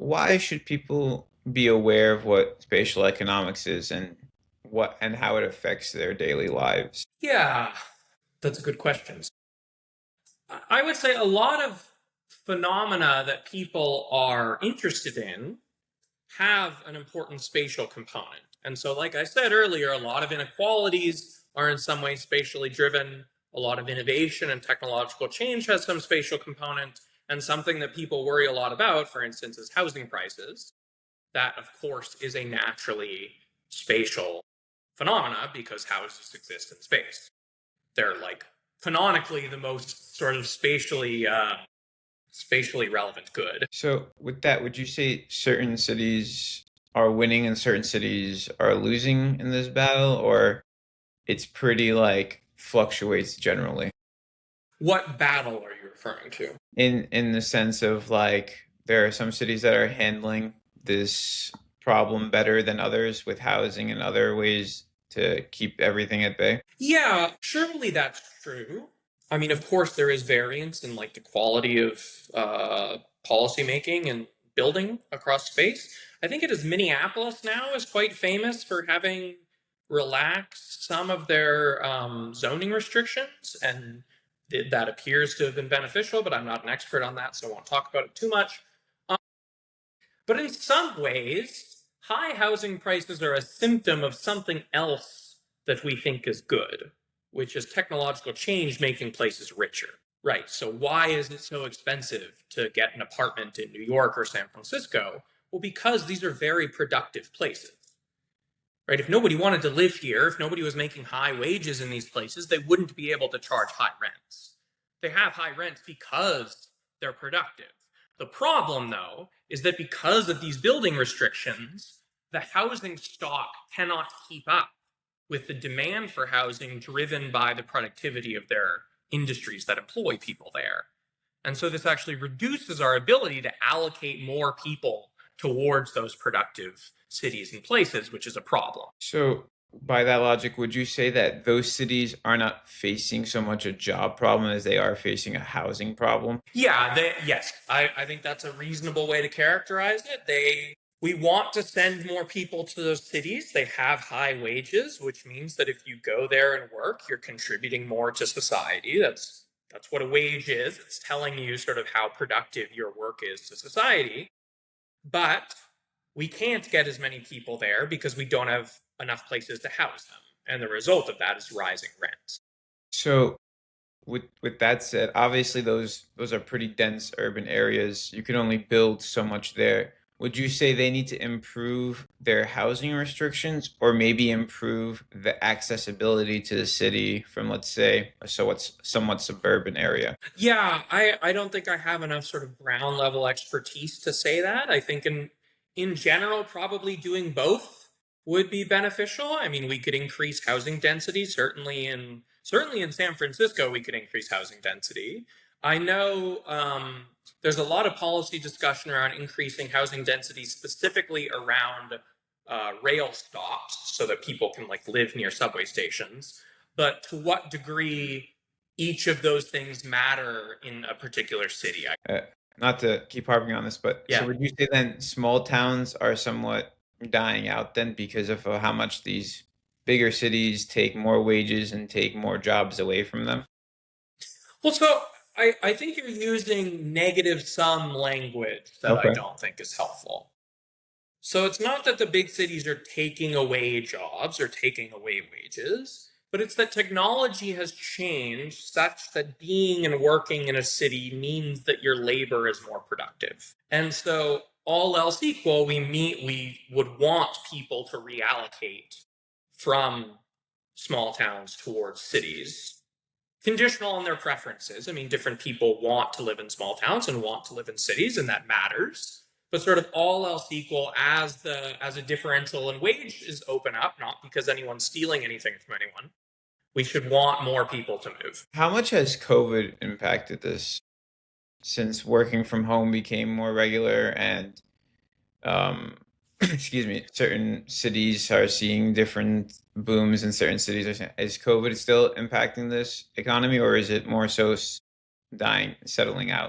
why should people be aware of what spatial economics is and how it affects their daily lives? Yeah, that's a good question. I would say a lot of phenomena that people are interested in have an important spatial component. And so, like I said earlier, a lot of inequalities are in some way spatially driven. A lot of innovation and technological change has some spatial component. And something that people worry a lot about, for instance, is housing prices. That, of course, is a naturally spatial phenomena because houses exist in space. They're like canonically the most sort of spatially relevant good. So, with that, would you say certain cities are winning and certain cities are losing in this battle, or it's pretty like fluctuates generally? What battle are you referring to? In the sense of like there are some cities that are handling this problem better than others with housing and other ways to keep everything at bay. Yeah, surely that's true. I mean, of course, there is variance in like the quality of policy making and building across space. I think it is Minneapolis now is quite famous for having relaxed some of their zoning restrictions, and that appears to have been beneficial. But I'm not an expert on that, so I won't talk about it too much. Um, but in some ways, high housing prices are a symptom of something else that we think is good, which is technological change making places richer. Right. So, why is it so expensive to get an apartment in New York or San Francisco? Well, because these are very productive places. Right. If nobody wanted to live here, if nobody was making high wages in these places, they wouldn't be able to charge high rents. They have high rents because they're productive. The problem, though, is that because of these building restrictions, the housing stock cannot keep up with the demand for housing driven by the productivity of their industries that employ people there. And so this actually reduces our ability to allocate more people towards those productive cities and places, which is a problem. So, by that logic, would you say that those cities are not facing so much a job problem as they are facing a housing problem? Yeah, yes, I think that's a reasonable way to characterize it. We want to send more people to those cities. They have high wages, which means that if you go there and work, you're contributing more to society. That's what a wage is. It's telling you sort of how productive your work is to society. But we can't get as many people there because we don't have enough places to house them. And the result of that is rising rents. So, with that said, obviously those are pretty dense urban areas. You can only build so much there. Would you say they need to improve their housing restrictions or maybe improve the accessibility to the city from, let's say, a somewhat suburban area? Yeah, I don't think I have enough sort of ground level expertise to say that. I think in general, probably doing both would be beneficial. I mean, we could increase housing density. Certainly in San Francisco, we could increase housing density. I know there's a lot of policy discussion around increasing housing density, specifically around rail stops, so that people can like live near subway stations. But to what degree each of those things matter in a particular city? Uh, Not to keep harping on this, but so Yeah. would you say then small towns are somewhat dying out then because of how much these bigger cities take more wages and take more jobs away from them? Well, so I think you're using negative sum language that I Okay. don't think is helpful. So it's not that the big cities are taking away jobs or taking away wages, but it's that technology has changed such that being and working in a city means that your labor is more productive. And so all else equal, we would want people to reallocate from small towns towards cities, conditional on their preferences. I mean, different people want to live in small towns and want to live in cities, and that matters. But sort of all else equal, as a differential in wage is open up, not because anyone's stealing anything from anyone, we should want more people to move. How much has COVID impacted this since working from home became more regular and um excuse me, certain cities are seeing different booms in certain cities is COVID still impacting this economy or is it more so dying, settling out?